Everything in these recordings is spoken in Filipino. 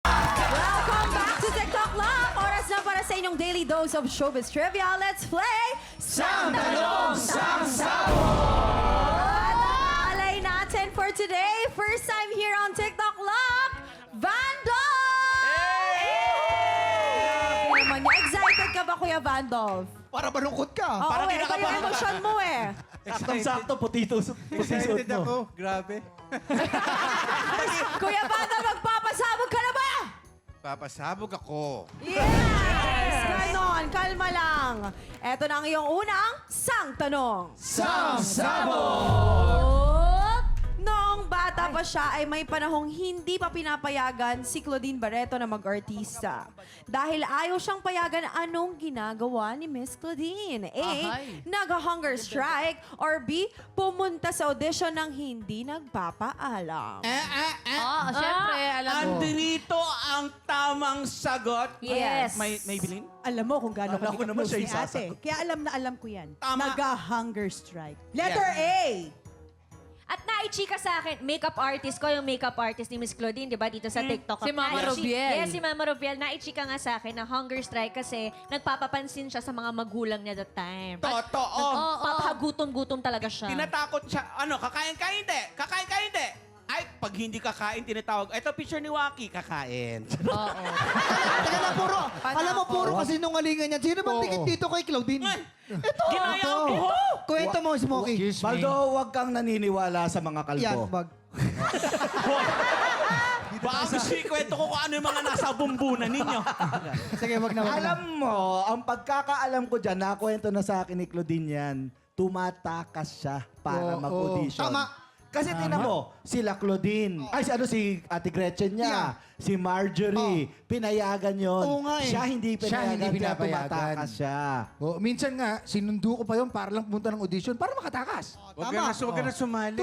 Welcome back to TikTok Lock! Oras na para sa inyong daily dose of showbiz trivia. Let's play Sang Tanong, Sang Sabog! Alay natin for today. First time here on TikTok Lock, Vandolph! Hey! Naman niya. Excited ka ba, Kuya Vandolph? Para malungkot ka. Oo, Parang iba yung emosyon mo eh. Saktong-sakto, putito Excited mo. ako. Grabe. Kuya Vandolph, magpapasabog ka na ba? Papasabog ako. Yes! Ganon, kalma lang. Eto na ang iyong unang sang tanong. Sang Noong bata pa siya ay may panahong hindi pa pinapayagan si Claudine Barreto na mag-artista. Dahil ayaw siyang payagan, anong ginagawa ni Miss Claudine? A. Nag-hunger strike. Or B. Pumunta sa audition ng hindi nagpapaalam. Siyempre, alam mo. Andito ang tamang sagot. Yes. May bilin? Alam mo kung gaano Alam ko ka naman close siya ni ate. isasagot. Kaya alam ko yan. Tama. Nag-hunger strike. Letter A. At naichika sa akin, makeup artist ko, yung makeup artist ni Miss Claudine, di ba, dito sa TikTok. Si Mama Naichi- Robiel. Yes, si Mama Robiel. Naichika nga sa akin na hunger strike kasi nagpapapansin siya sa mga magulang niya that time. Totoo. Papagutom-gutom talaga siya. Tinatakot siya. Ano, kakain ka hindi? Kakain ka hindi? Ay, pag hindi kakain, tinatawag. Ito, picture ni Waki, kakain. Oo. Teka na, puro. Alam mo, puro kasi nungalingan yan. Sino bang dikit dito kay Claudine? Ito! Ginaya ko! Kwento mo, Smokey. Baldo, huwag kang naniniwala sa mga kalbo. Yan, bag. Baka gusto ikwento ko kung ano yung mga nasa bumbunan ninyo. Sige, wag na, wag na. Alam mo, ang pagkakaalam ko dyan, nakwento na sa akin ni Claudine yan, tumatakas siya para Oo, mag-audition. tama. Kasi tingnan mo, sila Claudine, ay si Ate Gretchen niya, si Marjorie, pinayagan yon. Oo nga eh. Siya hindi Siya pinayagan, hindi pinapayagan. tumatakas siya. Minsan nga, sinundo ko pa yun para lang pumunta ng audition para makatakas. Wag ka na sumali.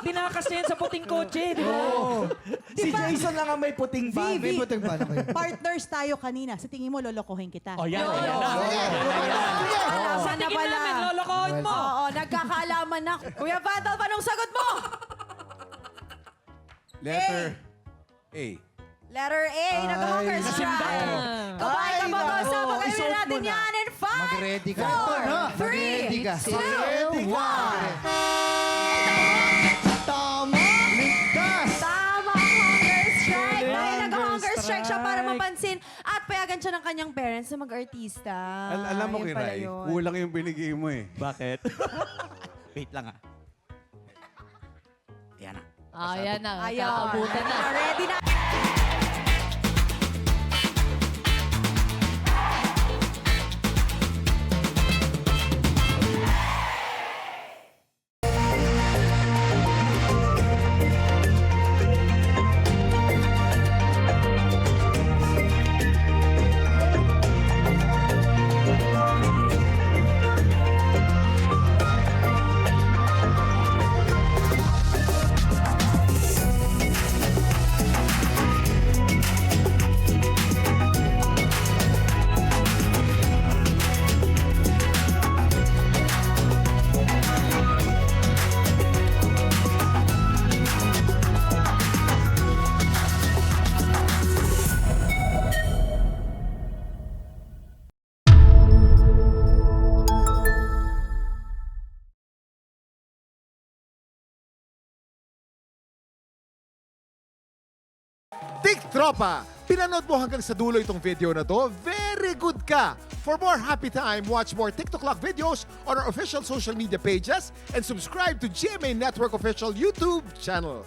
Dinakas niya yan sa puting kotse, di ba? Si Jason lang ang may puting bag. May putang ba na kayo? Partners tayo kanina. Sa tingin mo, lolokohin kita. O, yan, yan na. Nasa na Tingin pala? namin, lolokohin mo. Oo, nagkakaalaman na. Kuya Vandolph, anong sagot mo? Letter A. Letter A, nag-hunger strike. Kapag ka ba ba? nako, Sabagay isuot mo natin na. yan in 5, Mag-ready ka. 4, 3, Mag-ready ka. 2, 1. Tama! Ligtas! Tama ang hunger strike. Dahil nag-hunger strike siya para mapansin at payagan siya ng kanyang parents na mag-artista. Alam mo, Yun pala Kiray, yun. kulang yung binigay mo eh. Bakit? Wait lang Yan na. Ayan na, Ayaw. kakabutan na. Ready na. TikTropa! Pinanood mo hanggang sa dulo itong video na to? Very good ka! For more happy time, watch more TikTok Lock videos on our official social media pages and subscribe to GMA Network official YouTube channel.